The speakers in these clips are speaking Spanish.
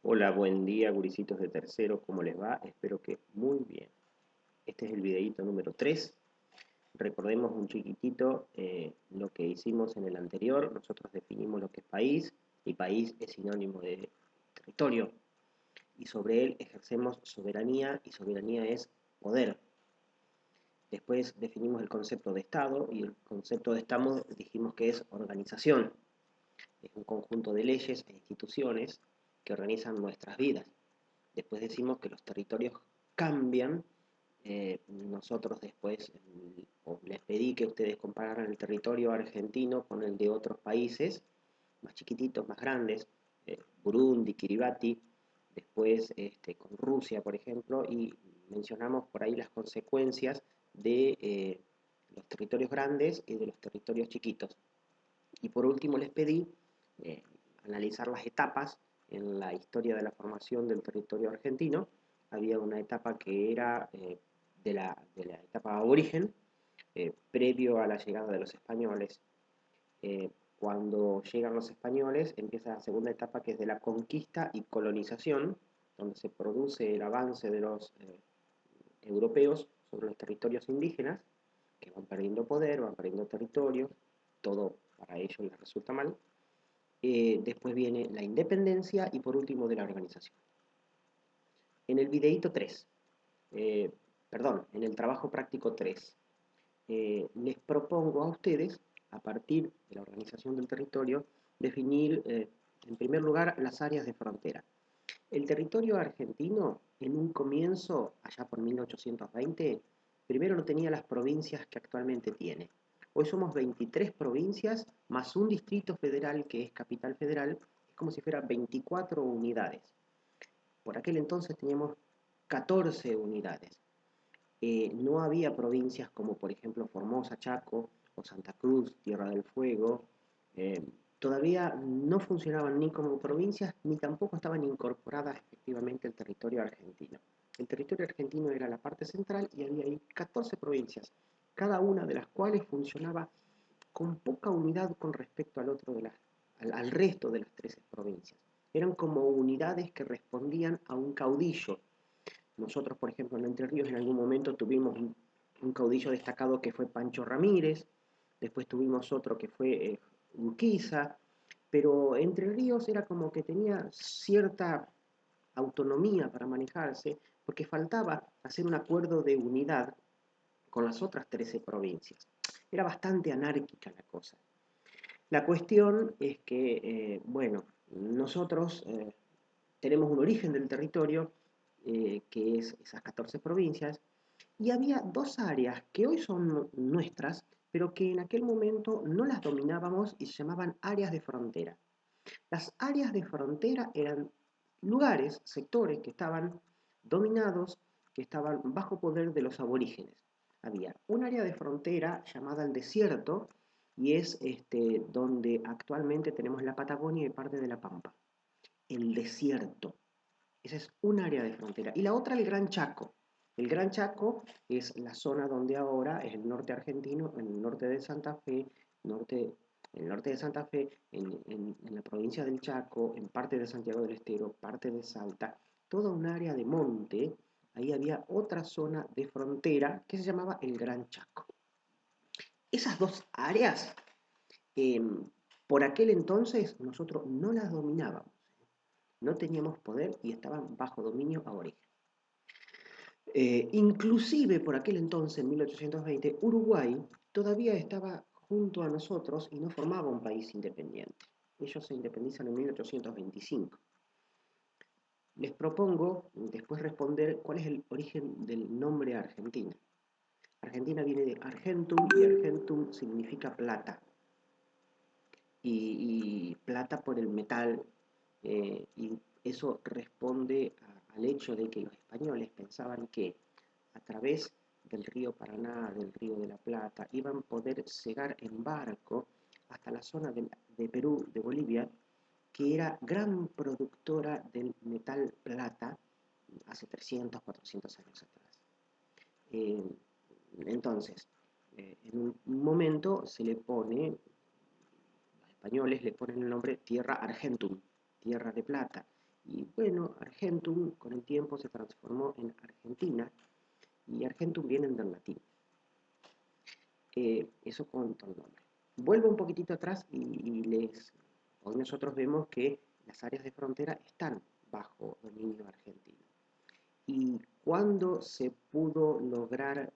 Hola, buen día, gurisitos de tercero, ¿cómo les va? Espero que muy bien. Este es el videíto número 3. Recordemos un chiquitito lo que hicimos en el anterior. Nosotros definimos lo que es país, y país es sinónimo de territorio. Y sobre él ejercemos soberanía, y soberanía es poder. Después definimos el concepto de Estado, y el concepto de Estado dijimos que es organización. Es un conjunto de leyes e instituciones que organizan nuestras vidas. Después decimos que los territorios cambian. Nosotros después les pedí que ustedes compararan el territorio argentino con el de otros países, más chiquititos, más grandes, Burundi, Kiribati, después con Rusia, por ejemplo, y mencionamos por ahí las consecuencias de los territorios grandes y de los territorios chiquitos. Y por último les pedí eh, analizar las etapas en la historia de la formación del territorio argentino. Había una etapa que era de la etapa aborigen, previo a la llegada de los españoles. Cuando llegan los españoles empieza la segunda etapa, que es de la conquista y colonización, donde se produce el avance de los europeos sobre los territorios indígenas, que van perdiendo poder, van perdiendo territorio, todo para ellos les resulta mal. Después viene la independencia y por último de la organización. En el videíto 3, en el trabajo práctico 3, les propongo a ustedes, a partir de la organización del territorio, definir en primer lugar las áreas de frontera. El territorio argentino, en un comienzo, allá por 1820, primero no tenía las provincias que actualmente tiene. Hoy somos 23 provincias más un distrito federal que es Capital Federal, es como si fueran 24 unidades. Por aquel entonces teníamos 14 unidades. No había provincias como por ejemplo Formosa, Chaco o Santa Cruz, Tierra del Fuego. eh, Todavía no funcionaban ni como provincias ni tampoco estaban incorporadas efectivamente al territorio argentino. El territorio argentino era la parte central y había ahí 14 provincias, cada una de las cuales funcionaba con poca unidad con respecto al resto de las 13 provincias. Eran como unidades que respondían a un caudillo. Nosotros, por ejemplo, en Entre Ríos en algún momento tuvimos un caudillo destacado que fue Pancho Ramírez, después tuvimos otro que fue Urquiza, pero Entre Ríos era como que tenía cierta autonomía para manejarse, porque faltaba hacer un acuerdo de unidad con las otras 13 provincias. Era bastante anárquica la cosa. La cuestión es que, nosotros tenemos un origen del territorio, que es esas 14 provincias, y había dos áreas que hoy son nuestras, pero que en aquel momento no las dominábamos y se llamaban áreas de frontera. Las áreas de frontera eran lugares, sectores que estaban dominados, que estaban bajo poder de los aborígenes. Había un área de frontera llamada el desierto, y es donde actualmente tenemos la Patagonia y parte de la Pampa. El desierto. Esa es un área de frontera. Y la otra, el Gran Chaco. El Gran Chaco es la zona donde ahora es el norte argentino, en el norte de Santa Fe, norte, el norte de Santa Fe, en la provincia del Chaco, en parte de Santiago del Estero, parte de Salta, toda un área de monte. Ahí había otra zona de frontera que se llamaba el Gran Chaco. Esas dos áreas, eh, por aquel entonces, nosotros no las dominábamos. No teníamos poder y estaban bajo dominio aborigen. Inclusive por aquel entonces, en 1820, Uruguay todavía estaba junto a nosotros y no formaba un país independiente. Ellos se independizan en 1825. Les propongo después responder cuál es el origen del nombre Argentina. Argentina viene de Argentum y Argentum significa plata. Y plata por el metal, y eso responde al hecho de que los españoles pensaban que a través del río Paraná, del río de la Plata, iban a poder llegar en barco hasta la zona de Perú, de Bolivia, que era gran productora del metal plata hace 300, 400 años atrás. Eh, entonces, en un momento se le pone, los españoles le ponen el nombre Tierra Argentum, Tierra de Plata, Y bueno, Argentum con el tiempo se transformó en Argentina y Argentum viene del latín. Eso con todo el nombre. Vuelvo un poquitito atrás y hoy nosotros vemos que las áreas de frontera están bajo dominio argentino. ¿Y cuándo se pudo lograr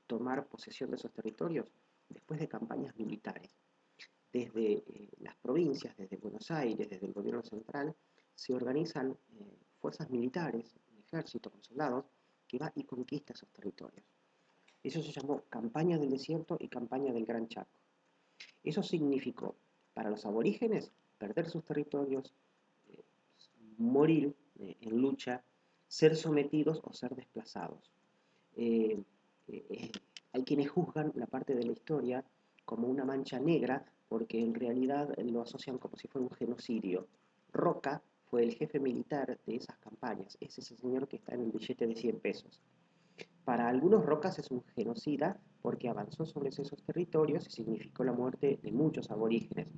tomar posesión de esos territorios? Después de campañas militares. Desde las provincias, desde Buenos Aires, desde el gobierno central, se organizan fuerzas militares, un ejército con soldados, que va y conquista esos territorios. Eso se llamó Campaña del Desierto y Campaña del Gran Chaco. Eso significó para los aborígenes perder sus territorios, eh, morir en lucha, ser sometidos o ser desplazados. Eh, hay quienes juzgan la parte de la historia como una mancha negra porque en realidad lo asocian como si fuera un genocidio. Roca fue el jefe militar de esas campañas, es ese señor que está en el billete de 100 pesos. Para algunos Rocas es un genocida porque avanzó sobre esos territorios y significó la muerte de muchos aborígenes.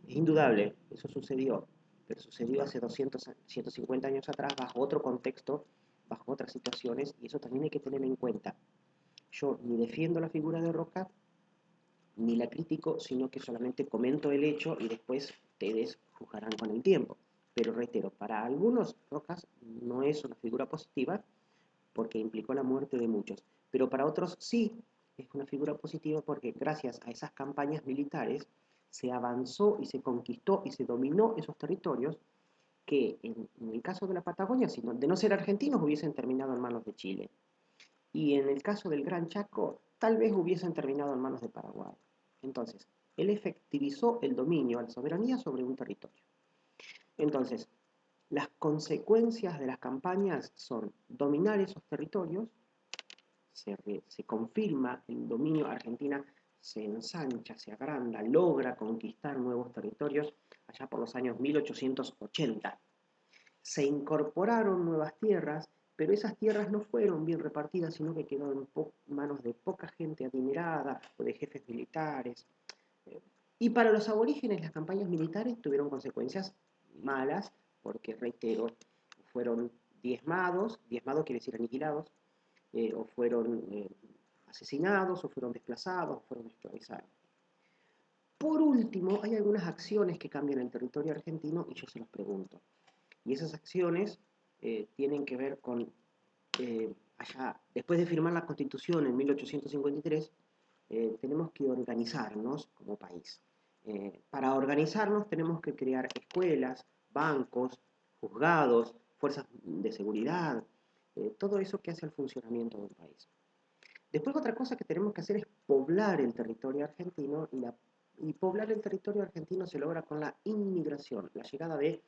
Es indudable, eso sucedió, pero sucedió hace 200, 150 años atrás bajo otro contexto, bajo otras situaciones, y eso también hay que tener en cuenta. Yo ni defiendo la figura de Roca, ni la critico, sino que solamente comento el hecho y después ustedes juzgarán con el tiempo. Pero reitero, para algunos Rocas no es una figura positiva porque implicó la muerte de muchos, pero para otros sí es una figura positiva porque gracias a esas campañas militares se avanzó y se conquistó y se dominó esos territorios que en el caso de la Patagonia, de no ser argentinos, hubiesen terminado en manos de Chile. Y en el caso del Gran Chaco, tal vez hubiesen terminado en manos de Paraguay. Entonces, él efectivizó el dominio, la soberanía sobre un territorio. Entonces, las consecuencias de las campañas son dominar esos territorios, se confirma el dominio, Argentina se ensancha, se agranda, logra conquistar nuevos territorios allá por los años 1880. Se incorporaron nuevas tierras, pero esas tierras no fueron bien repartidas, sino que quedó en manos de poca gente adinerada o de jefes militares. Y para los aborígenes las campañas militares tuvieron consecuencias malas, porque, reitero, fueron diezmados quiere decir aniquilados, o fueron asesinados, o fueron desplazados, o fueron esclavizados. Por último, hay algunas acciones que cambian el territorio argentino y yo se los pregunto. Y esas acciones tienen que ver con, allá, después de firmar la Constitución en 1853, tenemos que organizarnos como país. Para organizarnos tenemos que crear escuelas, bancos, juzgados, fuerzas de seguridad, todo eso que hace el funcionamiento de un país. Después otra cosa que tenemos que hacer es poblar el territorio argentino y poblar el territorio argentino se logra con la inmigración, la llegada de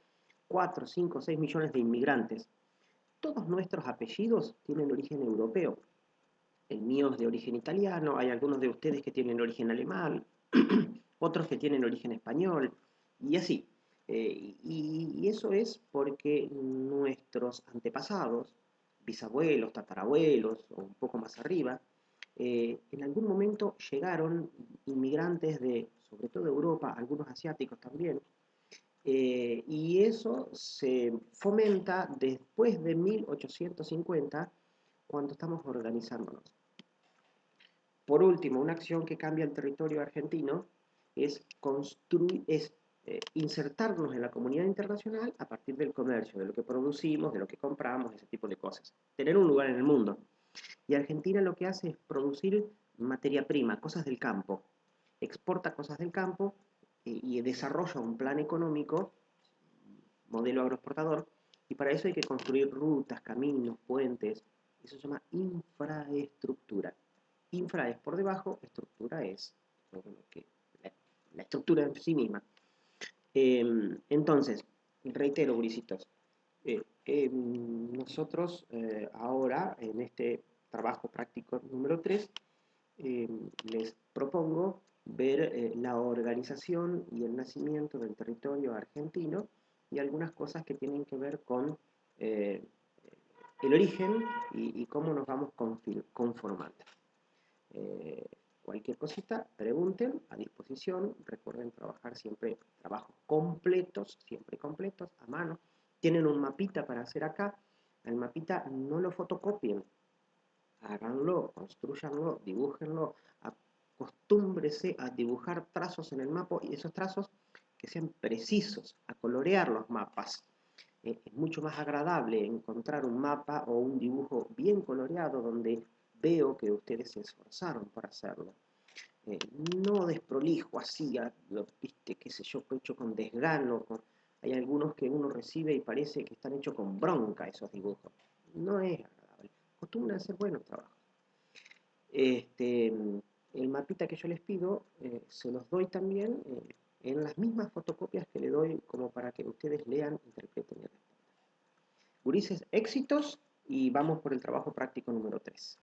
4, 5, 6 millones de inmigrantes. Todos nuestros apellidos tienen origen europeo. El mío es de origen italiano, hay algunos de ustedes que tienen origen alemán, otros que tienen origen español, y así. Y eso es porque nuestros antepasados, bisabuelos, tatarabuelos, o un poco más arriba, en algún momento llegaron inmigrantes de, sobre todo de Europa, algunos asiáticos también, y eso se fomenta después de 1850, cuando estamos organizándonos. Por último, una acción que cambia el territorio argentino es, insertarnos en la comunidad internacional a partir del comercio, de lo que producimos, de lo que compramos, ese tipo de cosas. Tener un lugar en el mundo. Y Argentina lo que hace es producir materia prima, cosas del campo. Exporta cosas del campo y desarrolla un plan económico, modelo agroexportador, y para eso hay que construir rutas, caminos, puentes. Eso se llama infraestructura. Infra es por debajo, estructura es la estructura en sí misma. Entonces, reitero, gurisitos, nosotros ahora, en este trabajo práctico número 3, les propongo ver la organización y el nacimiento del territorio argentino y algunas cosas que tienen que ver con el origen y cómo nos vamos conformando. Cualquier cosita, pregunten, a disposición. Recuerden trabajar siempre trabajos completos, siempre completos, a mano. Tienen un mapita para hacer acá. El mapita no lo fotocopien. Háganlo, construyanlo, dibújenlo, acostúmbrese a dibujar trazos en el mapa y esos trazos que sean precisos, a colorear los mapas. Es mucho más agradable encontrar un mapa o un dibujo bien coloreado donde veo que ustedes se esforzaron por hacerlo. No desprolijo así, viste, qué sé yo, hecho con desgano. Hay algunos que uno recibe y parece que están hechos con bronca esos dibujos. No es agradable. Acostumbren a hacer buenos trabajos. El mapita que yo les pido, se los doy también en las mismas fotocopias que le doy como para que ustedes lean, interpreten y respondan. Gurises, éxitos y vamos por el trabajo práctico número 3.